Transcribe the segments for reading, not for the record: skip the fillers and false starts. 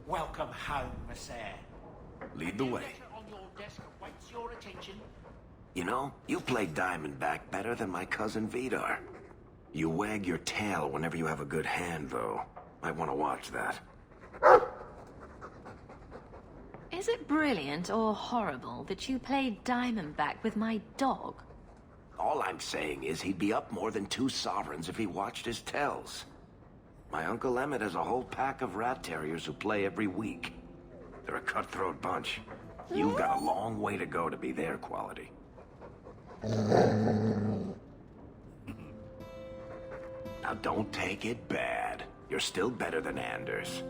Welcome home, Monsieur. Lead the way. On your desk awaits your attention. You know, you play Diamondback better than my cousin Vidar. You wag your tail whenever you have a good hand, though. Might want to watch that. Is it brilliant or horrible that you played Diamondback with my dog? All I'm saying is he'd be up more than 2 sovereigns if he watched his tells. My Uncle Emmett has a whole pack of rat terriers who play every week. They're a cutthroat bunch. You've got a long way to go to be their quality. Now don't take it bad. You're still better than Anders.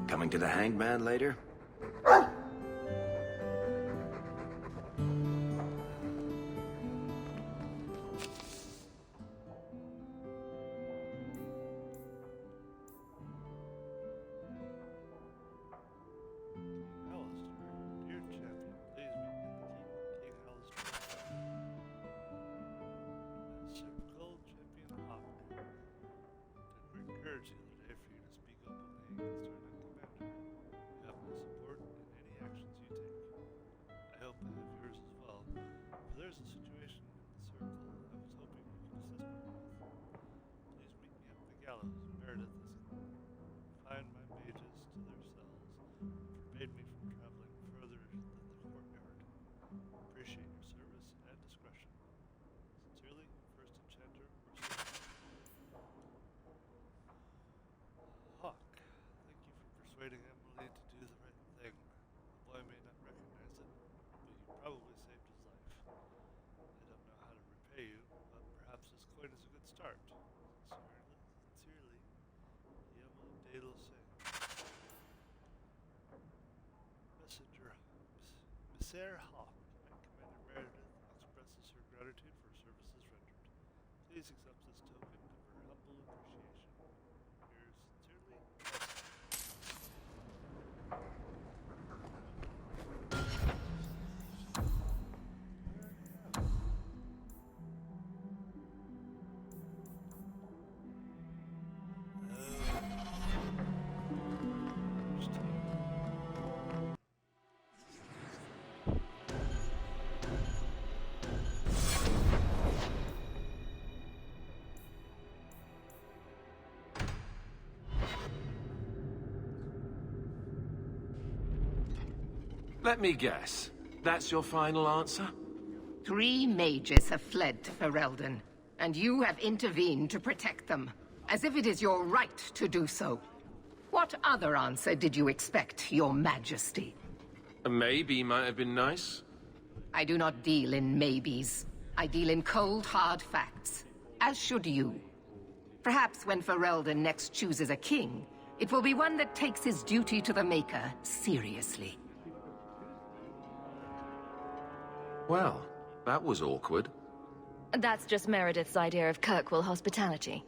Coming to the Hangman later? Sarah Hawk, Commander Meredith, expresses her gratitude for services rendered. Please accept this token of her humble appreciation. Yours Let me guess. That's your final answer? 3 mages have fled to Ferelden, and you have intervened to protect them, as if it is your right to do so. What other answer did you expect, your majesty? A maybe might have been nice. I do not deal in maybes. I deal in cold, hard facts, as should you. Perhaps when Ferelden next chooses a king, it will be one that takes his duty to the Maker seriously. Well, that was awkward. That's just Meredith's idea of Kirkwall hospitality.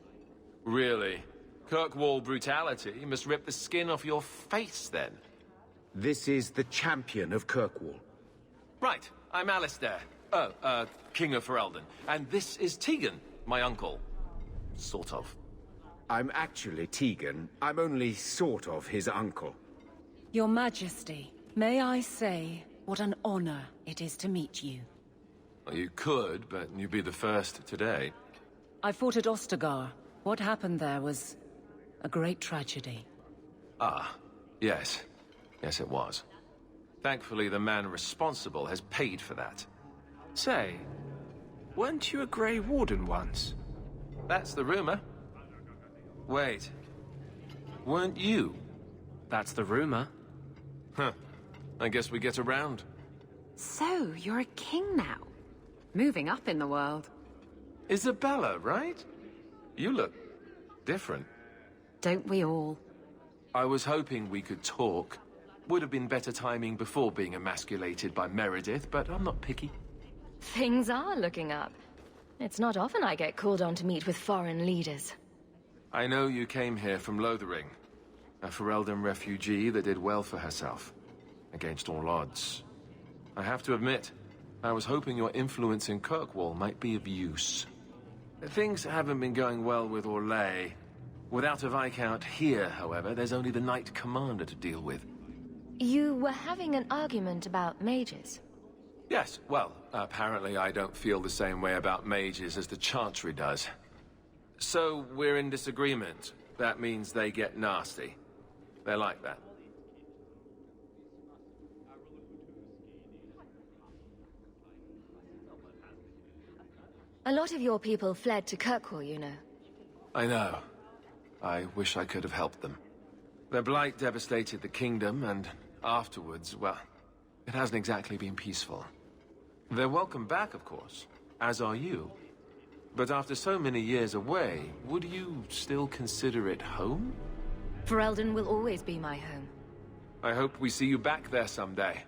Really? Kirkwall brutality must rip the skin off your face, then. This is the champion of Kirkwall. Right, I'm Alistair. King of Ferelden. And this is Tegan, my uncle. Sort of. I'm actually Tegan. I'm only sort of his uncle. Your Majesty, may I say what an honor it is to meet you. Well, you could, but you'd be the first today. I fought at Ostagar. What happened there was a great tragedy. Ah, yes. Yes, it was. Thankfully, the man responsible has paid for that. Say, weren't you a Grey Warden once? That's the rumor. Wait. Weren't you? That's the rumor. Huh. I guess we get around. So, you're a king now. Moving up in the world. Isabella, right? You look different. Don't we all? I was hoping we could talk. Would have been better timing before being emasculated by Meredith, but I'm not picky. Things are looking up. It's not often I get called on to meet with foreign leaders. I know you came here from Lothering, a Ferelden refugee that did well for herself, against all odds. I have to admit, I was hoping your influence in Kirkwall might be of use. Things haven't been going well with Orlais. Without a Viscount here, however, there's only the Knight Commander to deal with. You were having an argument about mages. Yes, well, apparently I don't feel the same way about mages as the Chantry does. So, we're in disagreement. That means they get nasty. They're like that. A lot of your people fled to Kirkwall, you know. I know. I wish I could have helped them. Their blight devastated the kingdom, and afterwards, well, it hasn't exactly been peaceful. They're welcome back, of course, as are you. But after so many years away, would you still consider it home? Ferelden will always be my home. I hope we see you back there someday.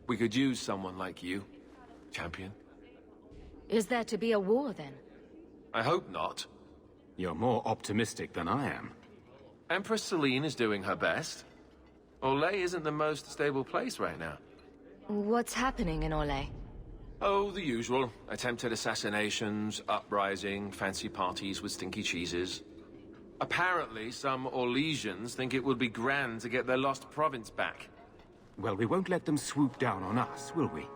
We could use someone like you, champion. Is there to be a war, then? I hope not. You're more optimistic than I am. Empress Celine is doing her best. Orlais isn't the most stable place right now. What's happening in Orlais? Oh, the usual. Attempted assassinations, uprising, fancy parties with stinky cheeses. Apparently, some Orlesians think it would be grand to get their lost province back. Well, we won't let them swoop down on us, will we?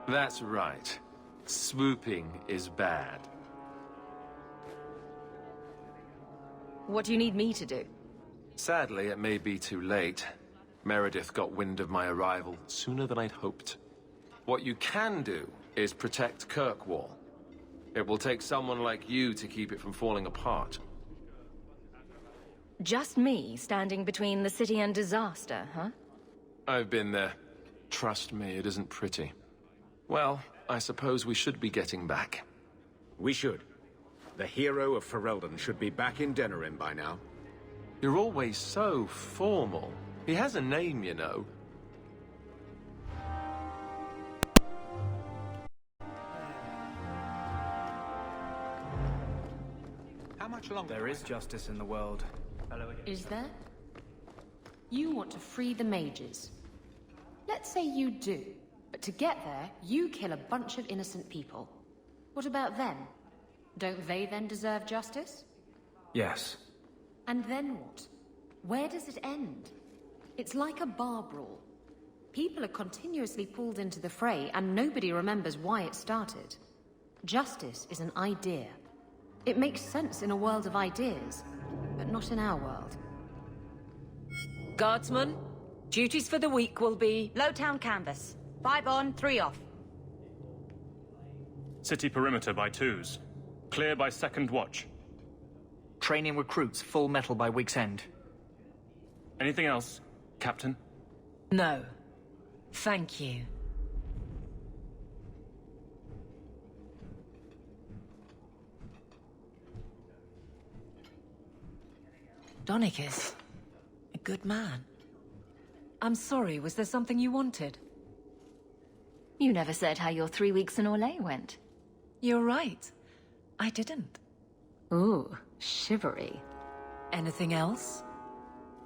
That's right. Swooping is bad. What do you need me to do? Sadly, it may be too late. Meredith got wind of my arrival sooner than I'd hoped. What you can do is protect Kirkwall. It will take someone like you to keep it from falling apart. Just me standing between the city and disaster, huh? I've been there. Trust me, it isn't pretty. Well, I suppose we should be getting back. We should. The hero of Ferelden should be back in Denerim by now. You're always so formal. He has a name, you know. How much longer? There is justice in the world. Is there? You want to free the mages. Let's say you do, but to get there, you kill a bunch of innocent people. What about them? Don't they then deserve justice? Yes. And then what? Where does it end? It's like a bar brawl. People are continuously pulled into the fray, and nobody remembers why it started. Justice is an idea. It makes sense in a world of ideas, but not in our world. Guardsmen, duties for the week will be... Lowtown canvas. 5 on, 3 off. City perimeter by 2s. Clear by 2nd watch. Training recruits full metal by week's end. Anything else, Captain? No. Thank you. Donicus. A good man. I'm sorry, was there something you wanted? You never said how your 3 weeks in Orlais went. You're right. I didn't. Ooh, shivery. Anything else?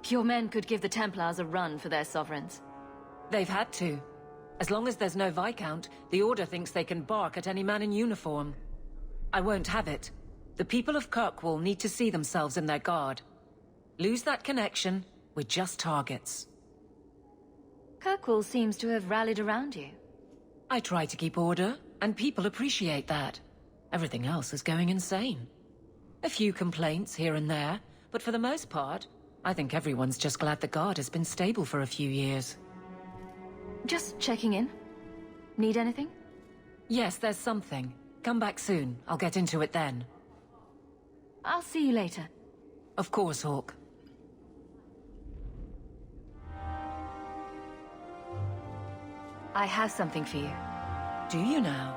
Your men could give the Templars a run for their sovereigns. They've had to. As long as there's no Viscount, the Order thinks they can bark at any man in uniform. I won't have it. The people of Kirkwall need to see themselves in their guard. Lose that connection, we're just targets. Kirkwall seems to have rallied around you. I try to keep order, and people appreciate that. Everything else is going insane. A few complaints here and there, but for the most part, I think everyone's just glad the guard has been stable for a few years. Just checking in. Need anything? Yes, there's something. Come back soon. I'll get into it then. I'll see you later. Of course, Hawke. I have something for you. Do you now?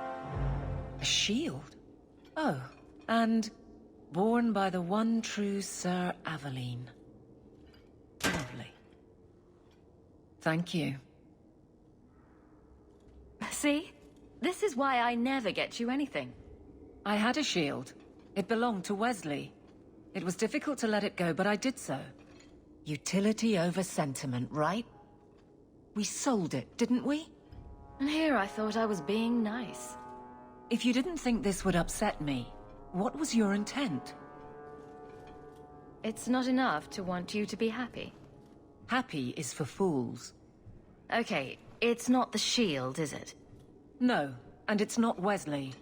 A shield? Oh, and born by the one true Sir Aveline. Lovely. Thank you. See? This is why I never get you anything. I had a shield. It belonged to Wesley. It was difficult to let it go, but I did so. Utility over sentiment, right? We sold it, didn't we? And here I thought I was being nice. If you didn't think this would upset me, what was your intent? It's not enough to want you to be happy. Happy is for fools. Okay, it's not the shield, is it? No, and it's not Wesley.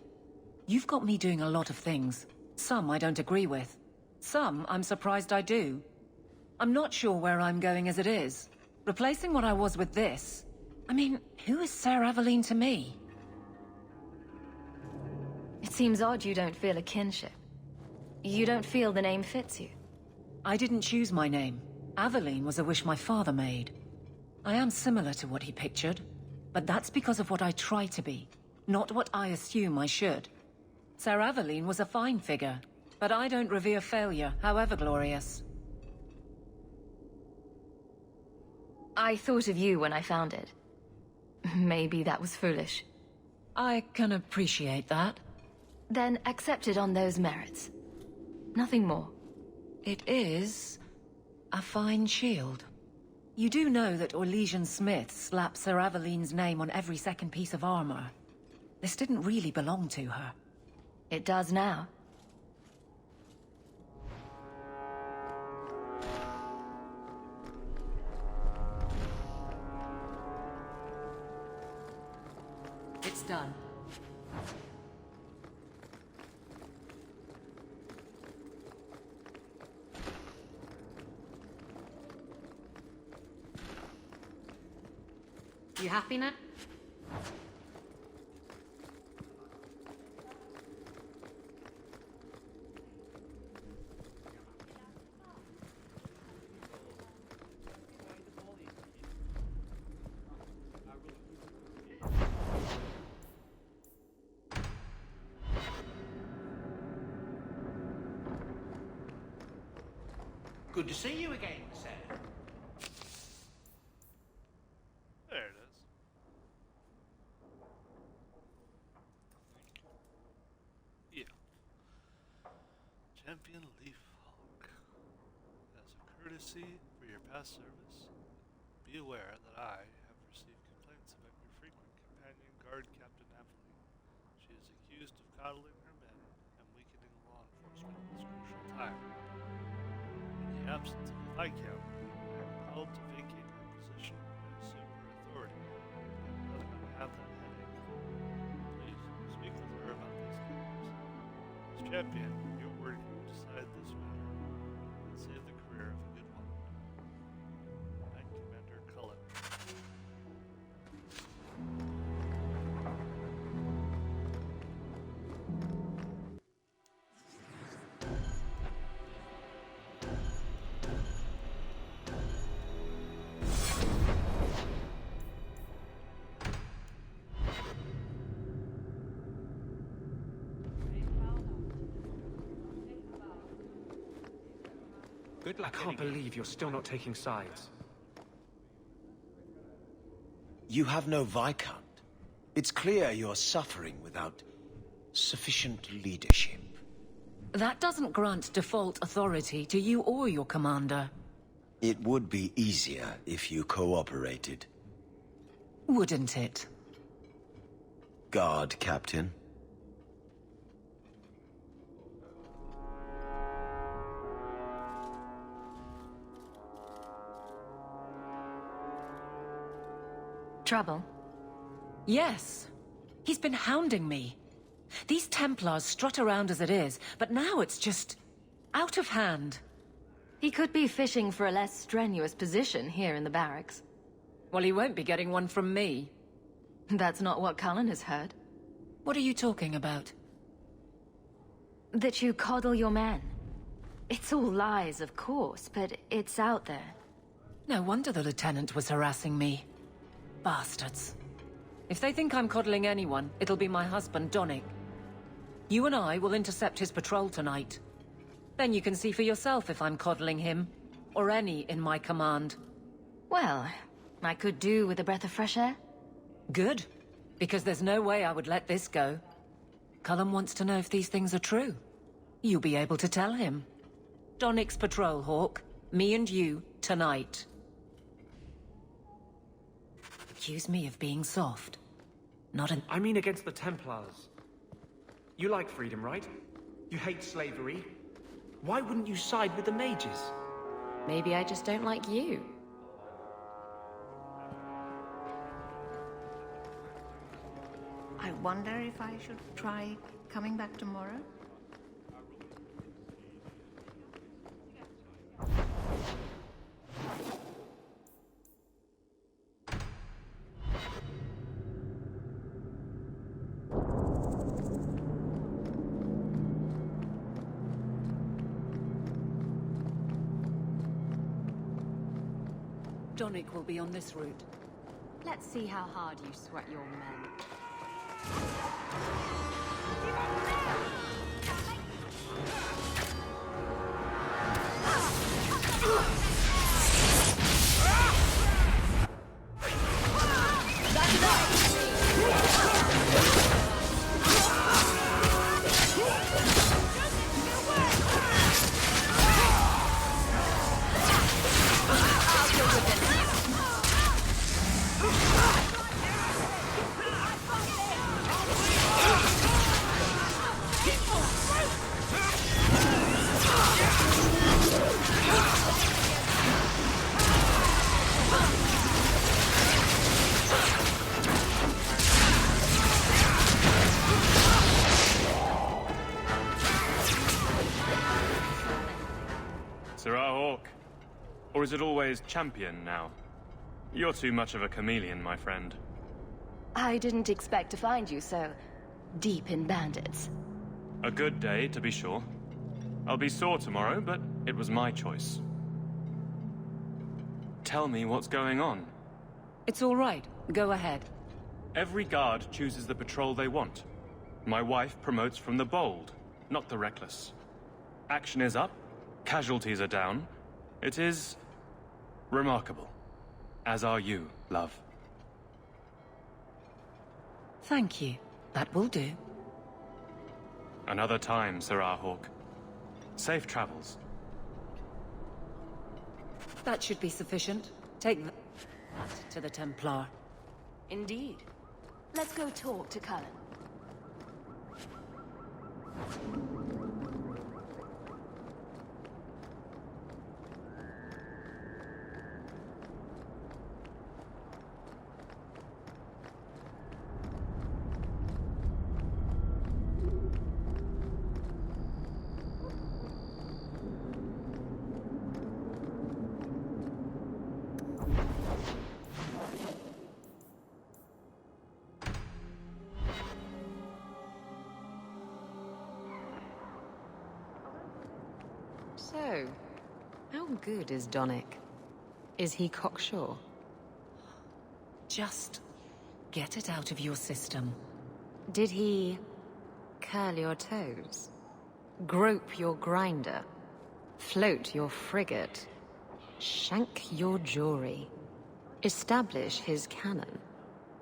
You've got me doing a lot of things. Some I don't agree with. Some I'm surprised I do. I'm not sure where I'm going as it is. Replacing what I was with this... I mean, who is Ser Aveline to me? It seems odd you don't feel a kinship. You don't feel the name fits you. I didn't choose my name. Aveline was a wish my father made. I am similar to what he pictured, but that's because of what I try to be, not what I assume I should. Ser Aveline was a fine figure, but I don't revere failure, however glorious. I thought of you when I found it. Maybe that was foolish. I can appreciate that. Then accept it on those merits. Nothing more. It is... a fine shield. You do know that Orlesian Smith slapped Ser Aveline's name on every second piece of armor. This didn't really belong to her. It does now. It's done. You happy now? Good to see you again, sir. There it is. Yeah. Champion Leaf Hawk. As a courtesy for your past service, be aware that I have received complaints about your frequent companion guard, Captain Aveline. She is accused of coddling her men and weakening law enforcement at this crucial time. In the absence of a Viscount, I am compelled to vacate her position and assume her authority. I'm not going to have that headache. Please, speak with her about these matters. As champion, your word can decide this matter and save the career of a good woman. Knight Commander Cullen. Good I luck. can't believe you're still not taking sides. You have no Viscount. It's clear you're suffering without sufficient leadership. That doesn't grant default authority to you or your commander. It would be easier if you cooperated. Wouldn't it? Guard, Captain. Trouble? Yes. He's been hounding me. These Templars strut around as it is, but now it's just... out of hand. He could be fishing for a less strenuous position here in the barracks. Well, he won't be getting one from me. That's not what Cullen has heard. What are you talking about? That you coddle your men. It's all lies, of course, but it's out there. No wonder the Lieutenant was harassing me. Bastards. If they think I'm coddling anyone, it'll be my husband, Donnic. You and I will intercept his patrol tonight. Then you can see for yourself if I'm coddling him, or any in my command. Well, I could do with a breath of fresh air. Good, because there's no way I would let this go. Cullen wants to know if these things are true. You'll be able to tell him. Donnic's patrol, Hawk. Me and you, tonight. Accuse me of being soft. Not an... I mean against the Templars. You like freedom, right? You hate slavery. Why wouldn't you side with the mages? Maybe I just don't like you. I wonder if I should try coming back tomorrow? Donnic will be on this route. Let's see how hard you sweat your men. Serah Hawke. Or is it always champion now? You're too much of a chameleon, my friend. I didn't expect to find you so deep in bandits. A good day, to be sure. I'll be sore tomorrow, but it was my choice. Tell me what's going on. It's all right. Go ahead. Every guard chooses the patrol they want. My wife promotes from the bold, not the reckless. Action is up, casualties are down. It is remarkable. As are you, love. Thank you. That will do. Another time, Serah Hawke. Safe travels. That should be sufficient. Take that to the Templar. Indeed. Let's go talk to Cullen. So, how good is Donnic? Is he cocksure? Just get it out of your system. Did he curl your toes? Grope your grinder? Float your frigate? Shank your jewelry? Establish his cannon?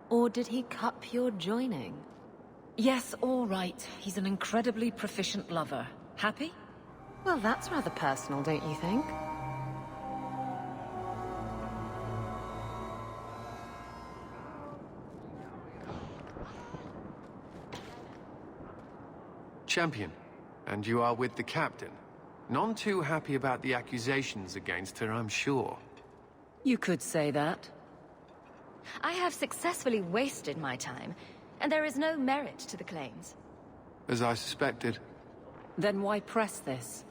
Or did he cup your joining? Yes, all right. He's an incredibly proficient lover. Happy? Well, that's rather personal, don't you think? Champion, and you are with the captain. None too happy about the accusations against her, I'm sure. You could say that. I have successfully wasted my time, and there is no merit to the claims. As I suspected. Then why press this?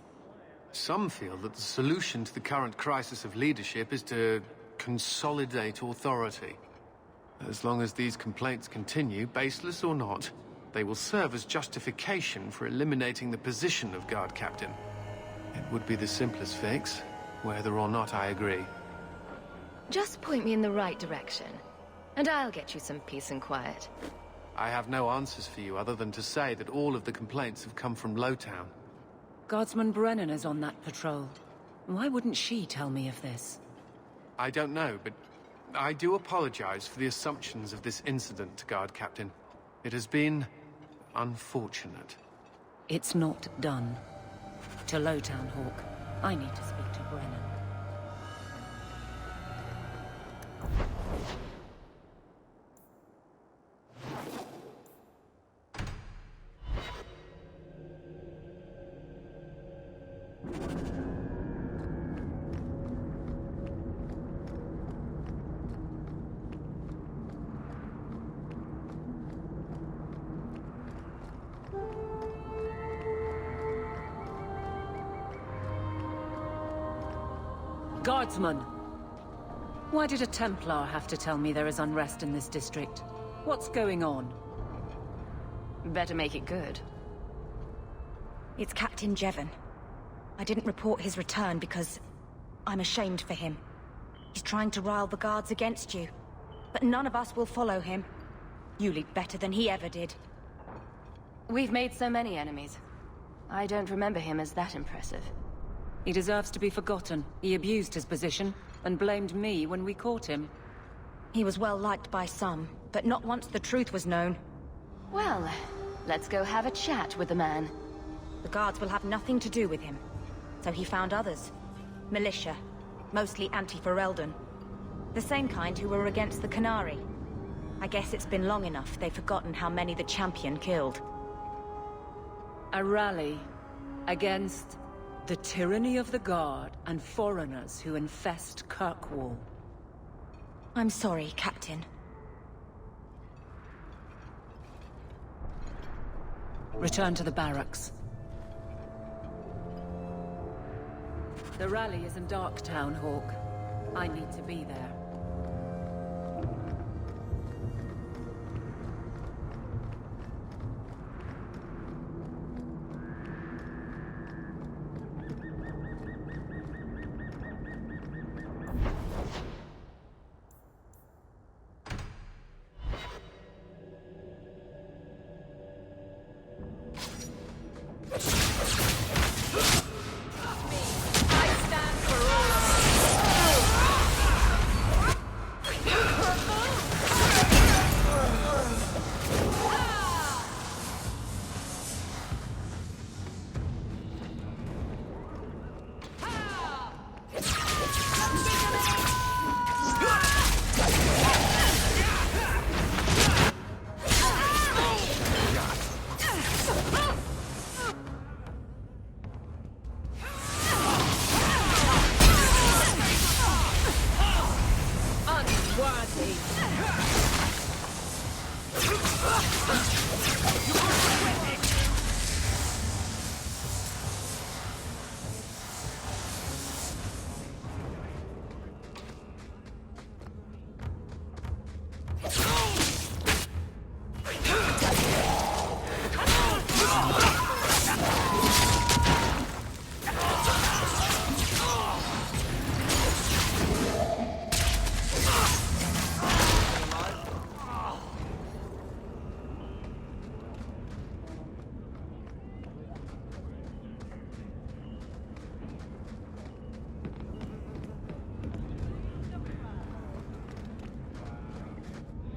Some feel that the solution to the current crisis of leadership is to consolidate authority. As long as these complaints continue, baseless or not, they will serve as justification for eliminating the position of guard captain. It would be the simplest fix, whether or not I agree. Just point me in the right direction, and I'll get you some peace and quiet. I have no answers for you other than to say that all of the complaints have come from Lowtown. Guardsman Brennan is on that patrol. Why wouldn't she tell me of this? I don't know, but I do apologize for the assumptions of this incident, Guard Captain. It has been unfortunate. It's not done. To Lowtown, Hawke. I need to speak to Brennan. Guardsman! Why did a Templar have to tell me there is unrest in this district? What's going on? Better make it good. It's Captain Jevon. I didn't report his return because I'm ashamed for him. He's trying to rile the guards against you. But none of us will follow him. You lead better than he ever did. We've made so many enemies. I don't remember him as that impressive. He deserves to be forgotten. He abused his position and blamed me when we caught him. He was well liked by some, but not once the truth was known. Well, let's go have a chat with the man. The guards will have nothing to do with him. So he found others. Militia. Mostly anti-Ferelden. The same kind who were against the Qunari. I guess it's been long enough they've forgotten how many the Champion killed. A rally against the tyranny of the Guard and foreigners who infest Kirkwall. I'm sorry, Captain. Return to the barracks. The rally is in Darktown, Hawke. I need to be there.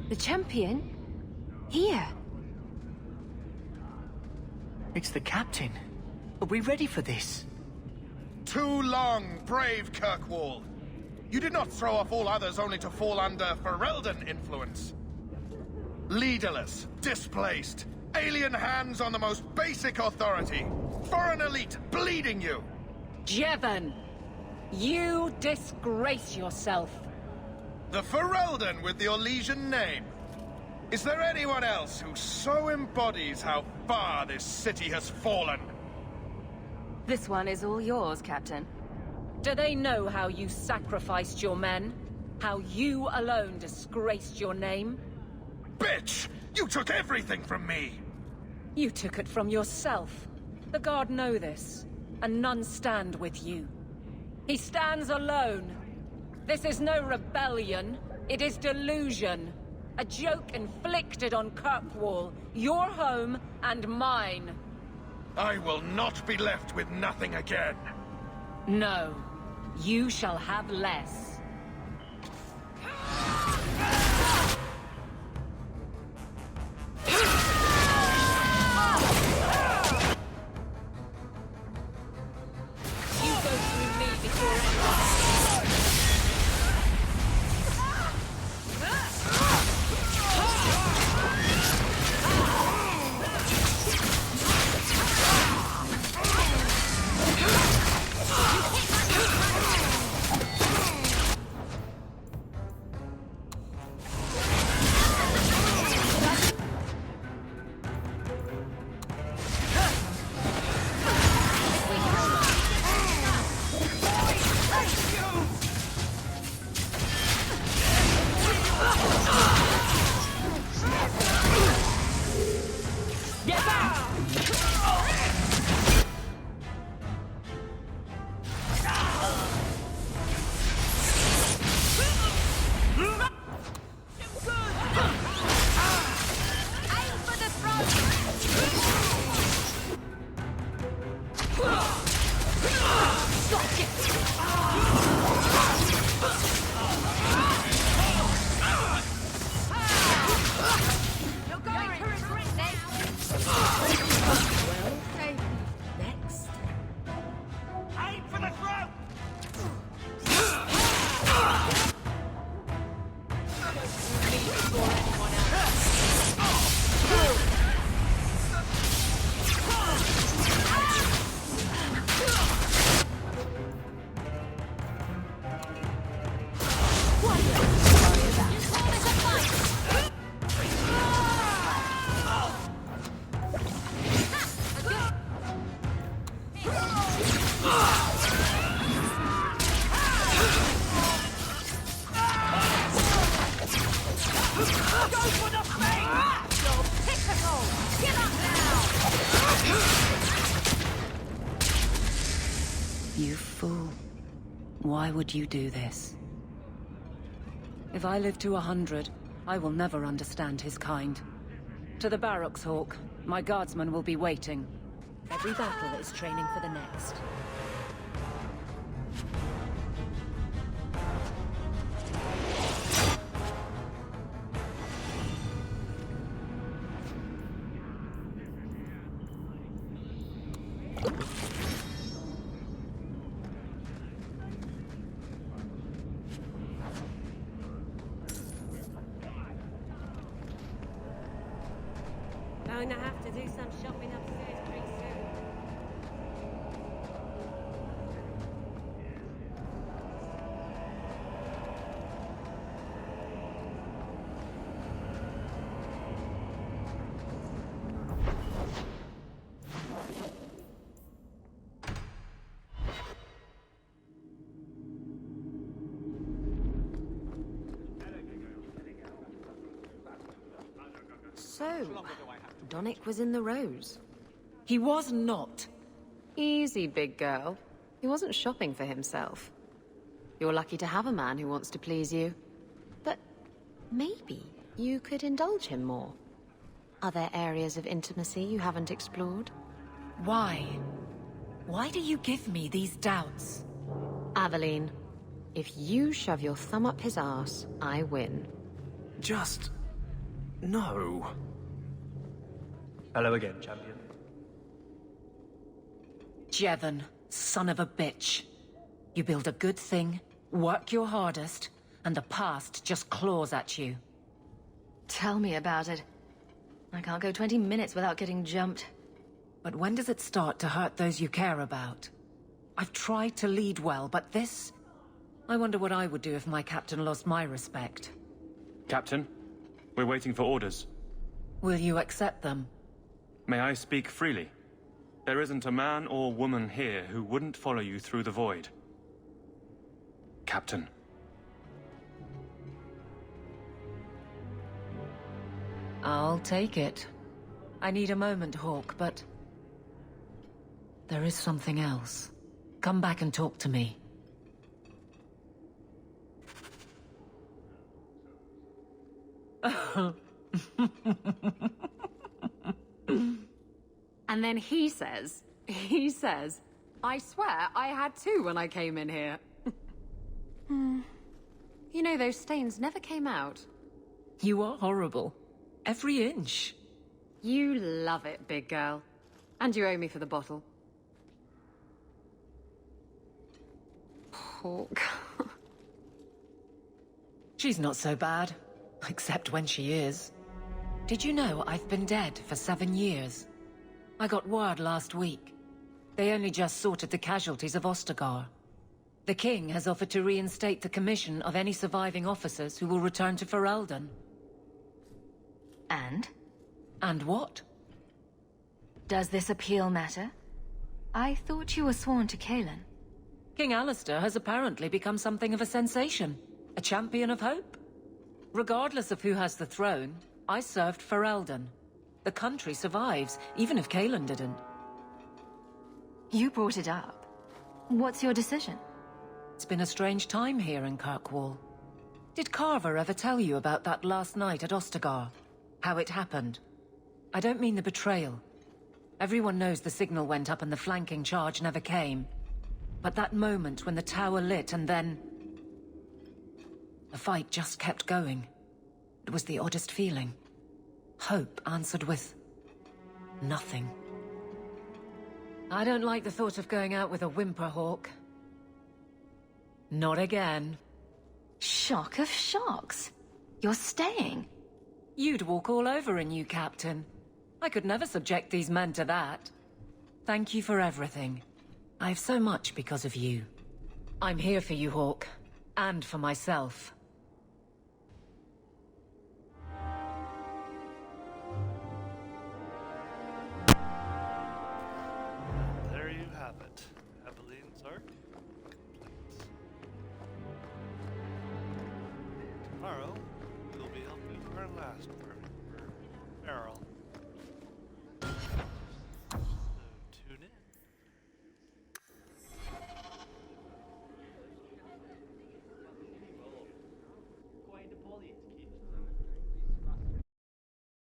The Champion? Here? It's the Captain. Are we ready for this? Too long, brave Kirkwall. You did not throw off all others only to fall under Ferelden influence. Leaderless, displaced, alien hands on the most basic authority, foreign elite bleeding you. Jevon! You disgrace yourself! The Ferelden with the Orlesian name. Is there anyone else who so embodies how far this city has fallen? This one is all yours, Captain. Do they know how you sacrificed your men? How you alone disgraced your name? Bitch! You took everything from me! You took it from yourself. The Guard know this, and none stand with you. He stands alone. This is no rebellion, it is delusion. A joke inflicted on Kirkwall, your home and mine. I will not be left with nothing again. No, you shall have less. You go through me before anyone. Go for the face! You're pitiful! Give up now! You fool. Why would you do this? If I live to 100, I will never understand his kind. To the barracks, Hawk. My guardsmen will be waiting. Every battle is training for the next. Going to have to do some shopping upstairs pretty soon. So, Donnic was in the Rose. He was not. Easy, big girl. He wasn't shopping for himself. You're lucky to have a man who wants to please you. But maybe you could indulge him more. Are there areas of intimacy you haven't explored? Why? Why do you give me these doubts? Aveline, if you shove your thumb up his arse, I win. Just... no. Hello again, champion. Jevon, son of a bitch. You build a good thing, work your hardest, and the past just claws at you. Tell me about it. I can't go 20 minutes without getting jumped. But when does it start to hurt those you care about? I've tried to lead well, but this... I wonder what I would do if my captain lost my respect. Captain, we're waiting for orders. Will you accept them? May I speak freely? There isn't a man or woman here who wouldn't follow you through the void. Captain. I'll take it. I need a moment, Hawk, but... there is something else. Come back and talk to me. And then he says, I swear I had two when I came in here. You know, those stains never came out. You are horrible. Every inch. You love it, big girl. And you owe me for the bottle. Hawk. She's not so bad. Except when she is. Did you know I've been dead for 7 years? I got word last week. They only just sorted the casualties of Ostagar. The king has offered to reinstate the commission of any surviving officers who will return to Ferelden. And? And what? Does this appeal matter? I thought you were sworn to Cailan. King Alistair has apparently become something of a sensation. A champion of hope. Regardless of who has the throne, I served Ferelden. The country survives, even if Cailan didn't. You brought it up. What's your decision? It's been a strange time here in Kirkwall. Did Carver ever tell you about that last night at Ostagar? How it happened? I don't mean the betrayal. Everyone knows the signal went up and the flanking charge never came. But that moment when the tower lit and then... the fight just kept going. It was the oddest feeling. Hope answered with... nothing. I don't like the thought of going out with a whimper, Hawk. Not again. Shock of shocks. You're staying. You'd walk all over a new captain. I could never subject these men to that. Thank you for everything. I have so much because of you. I'm here for you, Hawk. And for myself. There you have it. Aveline's arc.